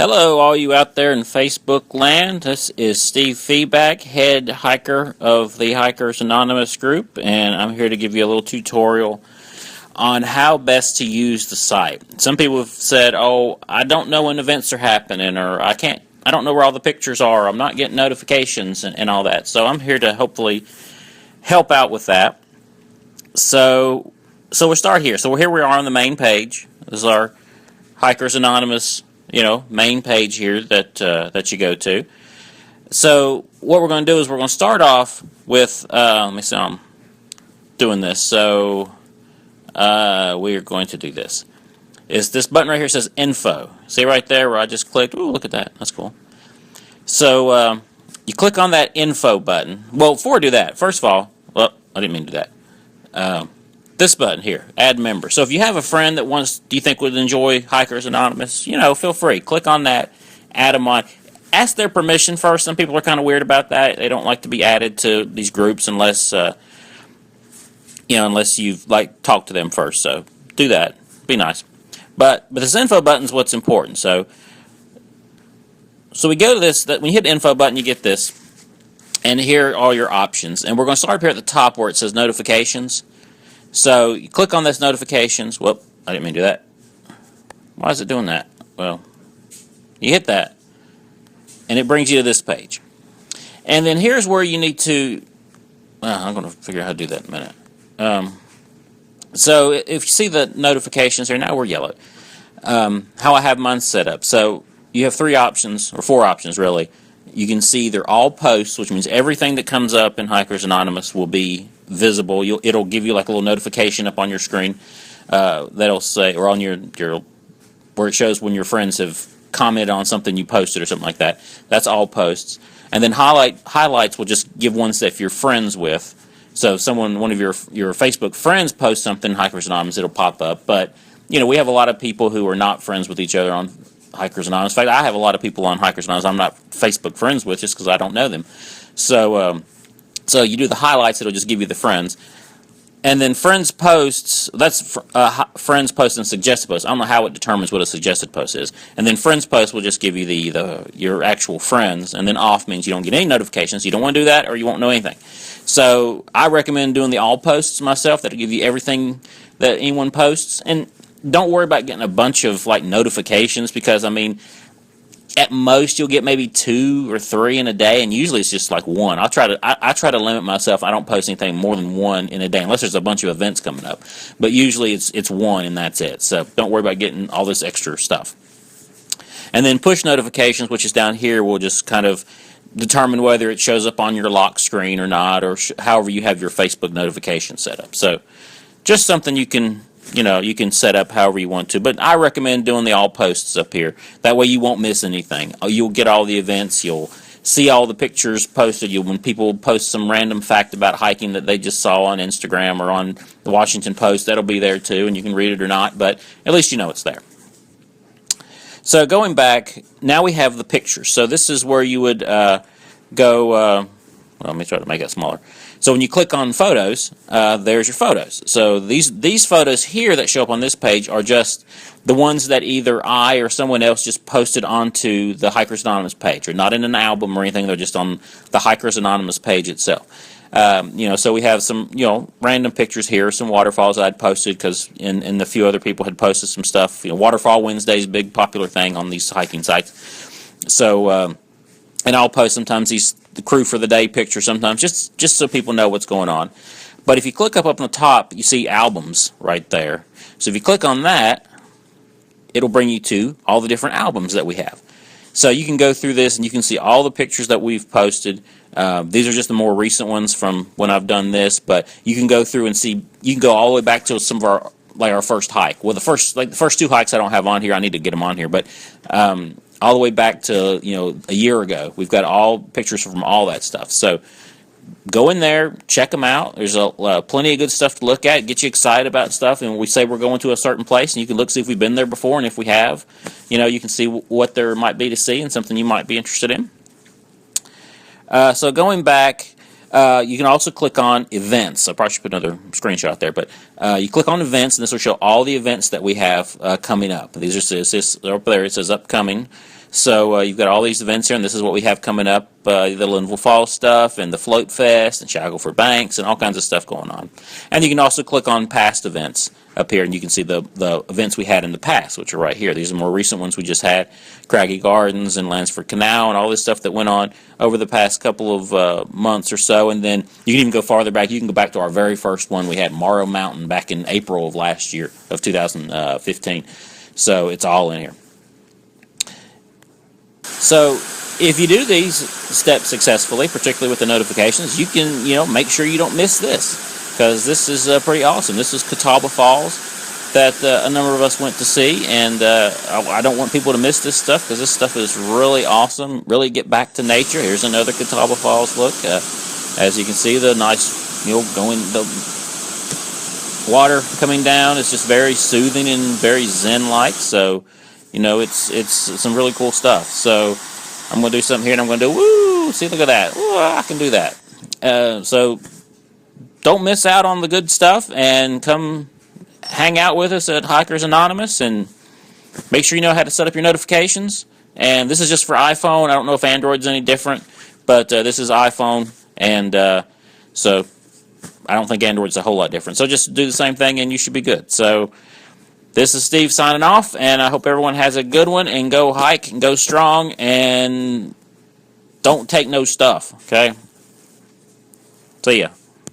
Hello, all you out there in Facebook land. This is Steve Feedback, head hiker of the Hikers Anonymous group, and I'm here to give you a little tutorial on how best to use the site. Some people have said, "Oh, I don't know when events are happening," or I don't know where all the pictures are. I'm not getting notifications and all that." So I'm here to hopefully help out with that. So we'll start here. So here we are on the main page. This is our Hikers Anonymous main page here that you go to. So what we're going to do is we're going to start off with, let me see, I'm doing this. So we are going to do this. Is this button right here says info. See right there where I just clicked? Ooh, look at that. That's cool. So you click on that info button. Well, before I do that, first of all, well, I didn't mean to do that. This button here, add member. So if you have a friend that do you think would enjoy Hikers Anonymous, feel free. Click on that, add them on. Ask their permission first. Some people are kind of weird about that. They don't like to be added to these groups unless you've talked to them first. So do that. Be nice. But this info button is what's important. So we go to this. When you hit the info button, you get this, and here are all your options. And we're going to start up here at the top where it says notifications. So you click on this notifications. Whoop, I didn't mean to do that. Why is it doing that? Well, you hit that, and it brings you to this page. And then here's where you need to, I'm going to figure out how to do that in a minute. So if you see the notifications here, now we're yellow. How I have mine set up. So you have 3 options, or 4 options really. You can see they're all posts, which means everything that comes up in Hikers Anonymous will be visible. It'll give you like a little notification up on your screen that'll say, or on your where it shows when your friends have commented on something you posted or something like that. That's all posts. And then highlights will just give ones that if you're friends with. So if one of your Facebook friends posts something in Hikers Anonymous, it'll pop up. But we have a lot of people who are not friends with each other on Hikers Anonymous. In fact, I have a lot of people on Hikers Anonymous I'm not Facebook friends with just because I don't know them. So you do the highlights, it'll just give you the friends. And then friends posts, that's friends posts and suggested posts. I don't know how it determines what a suggested post is. And then friends posts will just give you your actual friends. And then off means you don't get any notifications. You don't want to do that or you won't know anything. So I recommend doing the all posts myself. That'll give you everything that anyone posts. And don't worry about getting a bunch of notifications because, at most you'll get maybe 2 or 3 in a day, and usually it's just like 1. I try to limit myself. I don't post anything more than 1 in a day unless there's a bunch of events coming up. But usually it's 1 and that's it. So don't worry about getting all this extra stuff. And then push notifications, which is down here, will just kind of determine whether it shows up on your lock screen or not, or however you have your Facebook notification set up. So just something you can set up however you want to. But I recommend doing the all posts up here. That way you won't miss anything. You'll get all the events. You'll see all the pictures posted. When people post some random fact about hiking that they just saw on Instagram or on the Washington Post, that'll be there too, and you can read it or not, but at least you know it's there. So going back, now we have the pictures. So this is where you would go, well, let me try to make it smaller. So when you click on photos, there's your photos. So these photos here that show up on this page are just the ones that either I or someone else just posted onto the Hikers Anonymous page. They're not in an album or anything. They're just on the Hikers Anonymous page itself. So we have some, random pictures here, some waterfalls I'd posted because and a few other people had posted some stuff. Waterfall Wednesday is a big popular thing on these hiking sites. So, and I'll post sometimes the crew for the day picture sometimes, just so people know what's going on. But if you click up on the top, you see albums right there. So if you click on that, it'll bring you to all the different albums that we have. So you can go through this and you can see all the pictures that we've posted. These are just the more recent ones from when I've done this, but you can go through and see, you can go all the way back to some of our first hike. Well, the first 2 hikes I don't have on here. I need to get them on here, but all the way back to a year ago. We've got all pictures from all that stuff. So go in there, check them out. There's plenty of good stuff to look at, get you excited about stuff. And when we say we're going to a certain place, and you can look, see if we've been there before, and if we have, you can see what there might be to see and something you might be interested in. So going back, you can also click on events. I probably should put another screenshot there, but you click on events, and this will show all the events that we have coming up. These are up there. It says upcoming. So you've got all these events here, and this is what we have coming up, the Linville Fall stuff, and the Float Fest, and Shackleford Banks, and all kinds of stuff going on. And you can also click on past events up here, and you can see the events we had in the past, which are right here. These are more recent ones we just had, Craggy Gardens and Lansford Canal, and all this stuff that went on over the past couple of months or so. And then you can even go farther back. You can go back to our very first one. We had Morrow Mountain back in April of last year, of 2015. So it's all in here. So if you do these steps successfully, particularly with the notifications, you can, make sure you don't miss this, because this is pretty awesome. This is Catawba Falls that a number of us went to see, and I don't want people to miss this stuff, because this stuff is really awesome. Really get back to nature. Here's another Catawba Falls look. As you can see, the nice, the water coming down is just very soothing and very zen-like. So, it's some really cool stuff. So I'm going to do something here, and I'm going to do, woo, see, look at that. Ooh, I can do that. So don't miss out on the good stuff, and come hang out with us at Hikers Anonymous, and make sure you know how to set up your notifications. And this is just for iPhone. I don't know if Android's any different, but this is iPhone, and so I don't think Android's a whole lot different. So just do the same thing, and you should be good. So this is Steve signing off, and I hope everyone has a good one, and go hike, and go strong, and don't take no stuff, okay? See ya.